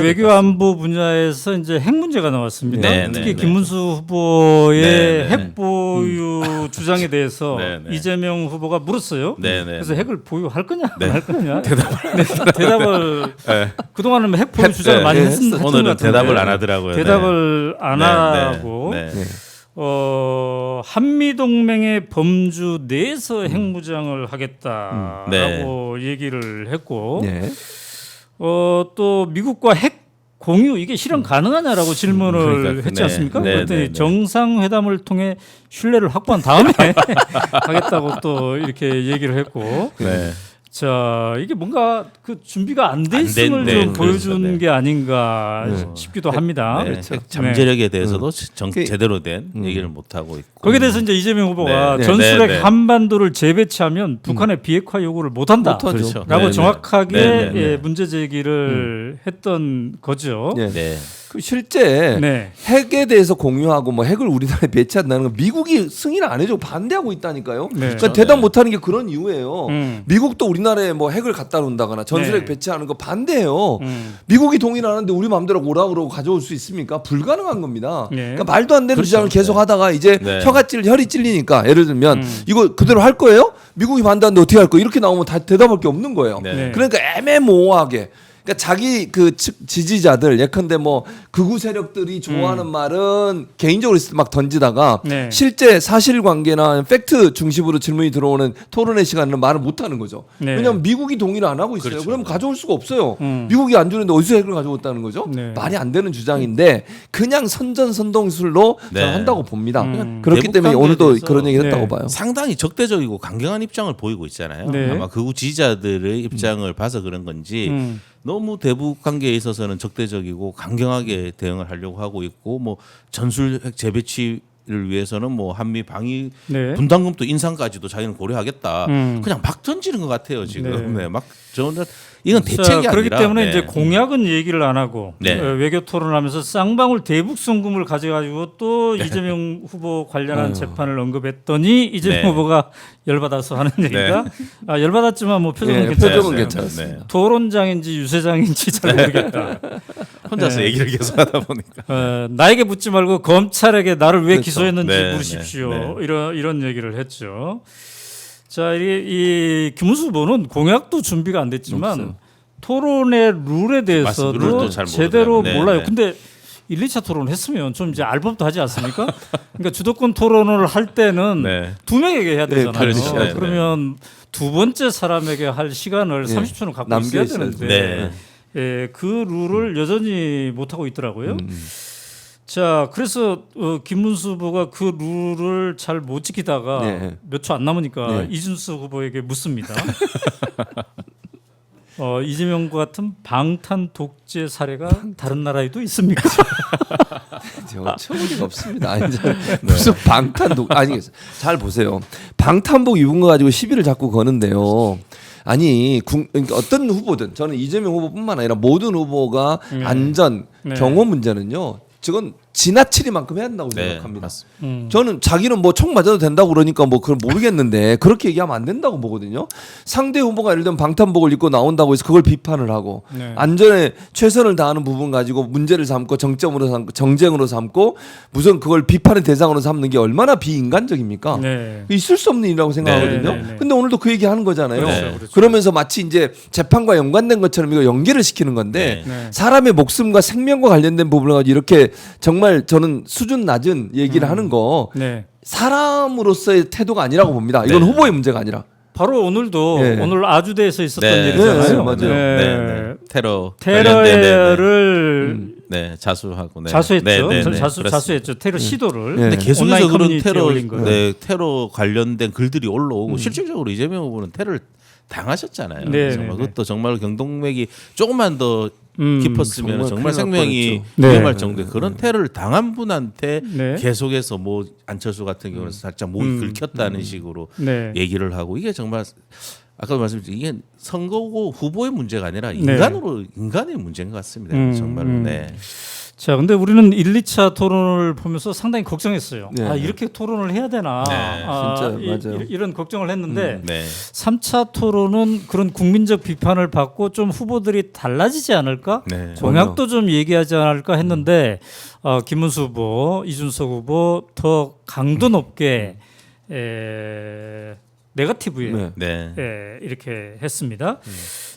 외교 안보 분야에서 이제 핵 문제가 나왔습니다. 네, 특히 네, 김문수 후보의 네, 네. 핵 보유 주장에 대해서 네, 네. 이재명 후보가 물었어요. 네, 네. 그래서 핵을 보유할 거냐, 네. 말 거냐. 대답을 네. 그동안은 핵 보유 주장을 네, 많이 네. 했던 것 오늘은 같은데 대답을 안 하더라고요. 대답을 안 네. 하고 네. 네. 한미 동맹의 범주 내에서 핵 무장을 하겠다라고 얘기를 했고. 네. 또 미국과 핵 공유 이게 실현 가능하냐라고 질문을 그러니까, 했지 네. 않습니까? 네, 그랬더니 네, 네. 정상회담을 통해 신뢰를 확보한 다음에 하겠다고 또 이렇게 얘기를 했고, 네. 자 이게 뭔가 그 준비가 안 돼 안 있음을 된, 좀 네, 보여준 그렇죠. 네. 게 아닌가 싶기도 합니다. 네. 그렇죠. 핵 잠재력에 대해서도 제대로 된 얘기를 못 하고 있고. 거기에 대해서 이제 이재명 후보가 네. 전술핵 네. 한반도를 재배치하면 북한의 비핵화 요구를 못한다. 못하죠. 그렇죠. 라고 네, 정확하게 네, 네. 예, 문제 제기를 했던 거죠. 네. 네. 그 실제 네. 핵에 대해서 공유하고 뭐 핵을 우리나라에 배치한다는 건 미국이 승인을 안 해주고 반대하고 있다니까요. 네. 그러니까 대답 못하는 게 그런 이유예요. 미국도 우리나라에 뭐 핵을 갖다 놓는다거나 전술핵 네. 배치하는 거 반대해요. 미국이 동의를 하는데 우리 마음대로 오라 그러고 가져올 수 있습니까? 불가능한 겁니다. 네. 그러니까 말도 안 되는 그렇죠. 주장을 계속 하다가 이제 네. 혈이 찔리니까 예를 들면 이거 그대로 할 거예요? 미국이 반대하는데 어떻게 할 거예요? 이렇게 나오면 다 대답할 게 없는 거예요. 네. 그러니까 애매모호하게. 그러니까 자기 그 지지자들 예컨대 뭐 극우 세력들이 좋아하는 말은 개인적으로 있을 때 막 던지다가 네. 실제 사실관계나 팩트 중심으로 질문이 들어오는 토론회 시간에는 말을 못 하는 거죠. 네. 왜냐하면 미국이 동의를 안 하고 있어요. 그렇죠. 그럼 가져올 수가 없어요. 미국이 안 주는데 어디서 핵을 가져왔다는 거죠? 네. 말이 안 되는 주장인데 그냥 선전선동술로 네. 저는 한다고 봅니다. 음. 그렇기 대북 때문에 관계에 오늘도 대해서 그런 얘기를 했다고 네. 봐요. 상당히 적대적이고 강경한 입장을 보이고 있잖아요. 네. 아마 극우 지지자들의 입장을 봐서 그런 건지 너무 대북 관계에 있어서는 적대적이고 강경하게 대응을 하려고 하고 있고 뭐 전술핵 재배치를 위해서는 뭐 한미 방위 네. 분담금도 인상까지도 자기는 고려하겠다. 음. 그냥 막 던지는 것 같아요 지금. 네. 네. 막 저는 이건 자, 대책이 아니라. 그렇기 때문에 네. 이제 공약은 얘기를 안 하고 네. 외교 토론하면서 쌍방울 대북 송금을 가져가지고 또 이재명 후보 관련한 재판을 언급했더니 이재명 네. 후보가 열받아서 하는 얘기가 열받았지만 뭐 표정은 예, 괜찮았어요. 표정은 괜찮았습니다. 토론장인지 유세장인지 잘 모르겠다. 혼자서 네. 얘기를 계속 하다 보니까. 나에게 묻지 말고 검찰에게 나를 왜 그렇죠. 기소했는지 네, 물으십시오. 네, 네. 이런 얘기를 했죠. 자, 이 김문수 후보는 공약도 준비가 안 됐지만 없어요. 토론의 룰에 대해서도 맞습니다. 룰도 잘 제대로 모르더라고요. 네, 몰라요. 네. 근데 1, 2차 토론 했으면 좀 이제 알 법도 하지 않습니까? 그러니까 주도권 토론을 할 때는 네. 두 명에게 해야 되잖아요. 그렇죠. 네, 그러면 두 번째 사람에게 할 시간을 네. 30초는 갖고 남겨 있어야 있어야죠. 되는데 네. 예, 그 룰을 여전히 못 하고 있더라고요. 자, 그래서 김문수 후보가 그 룰을 잘 못 지키다가 네. 몇 초 안 남으니까 네. 이준수 후보에게 묻습니다. 이재명과 같은 방탄 독재 사례가 다른 나라에도 있습니까? 처음이 없습니다. 아니, 무슨 방탄복 아니 잘 보세요. 방탄복 입은 거 가지고 시비를 자꾸 거는데요. 아니 그러니까 어떤 후보든 저는 이재명 후보뿐만 아니라 모든 후보가 안전 네. 경호 문제는요. 저건 지나치리만큼 해야 한다고 네, 생각합니다. 맞습니다. 저는 자기는 뭐 총 맞아도 된다고 그러니까 뭐 그걸 모르겠는데 그렇게 얘기하면 안 된다고 보거든요. 상대 후보가 예를 들면 방탄복을 입고 나온다고 해서 그걸 비판을 하고 네. 안전에 최선을 다하는 부분 가지고 문제를 삼고 정점으로 삼고 정쟁으로 삼고 무슨 그걸 비판의 대상으로 삼는 게 얼마나 비인간적입니까? 네. 있을 수 없는 일이라고 생각하거든요. 네, 네, 네. 근데 오늘도 그 얘기 하는 거잖아요. 그렇죠, 그렇죠. 그러면서 마치 이제 재판과 연관된 것처럼 이거 연계를 시키는 건데 네. 사람의 목숨과 생명과 관련된 부분을 가지고 이렇게 정말 저는 수준 낮은 얘기를 하는 거 네. 사람으로서의 태도가 아니라고 봅니다. 이건 네. 후보의 문제가 아니라. 바로 오늘도 네. 오늘 아주대에서 있었던 네. 일이잖아요. 네, 맞아요. 네. 테러 관련된, 네, 네. 테러를 네, 자수하고 네. 자수했죠. 네, 네, 저는 네. 자수했죠. 테러 시도를. 네. 근데 계속해서 온라인 그런 커뮤니티에 테러, 올린 거예요. 네, 테러 관련된 글들이 올라오고 실질적으로 이재명 후보는 테러를 당하셨잖아요. 네, 그래서 네, 네. 그것도 정말 경동맥이 조금만 더 깊었으면 정말 정말 큰일 날 생명이 뻔했죠. 네. 위험할 정도의 그런 테러를 당한 분한테 네. 계속해서 뭐 안철수 같은 경우는 살짝 목이 긁혔다는 식으로 네. 얘기를 하고 이게 정말 아까도 말씀드렸죠. 이게 선거고 후보의 문제가 아니라 네. 인간의 문제인 것 같습니다. 정말로. 네. 자, 근데 우리는 1, 2차 토론을 보면서 상당히 걱정했어요. 네. 아, 이렇게 토론을 해야 되나? 네. 진짜 맞아요. 이런 걱정을 했는데 네. 3차 토론은 그런 국민적 비판을 받고 좀 후보들이 달라지지 않을까? 네. 공약도 좀 얘기하지 않을까 했는데 김문수 후보, 이준석 후보 더 강도 높게 네거티브에 네. 네. 이렇게 했습니다.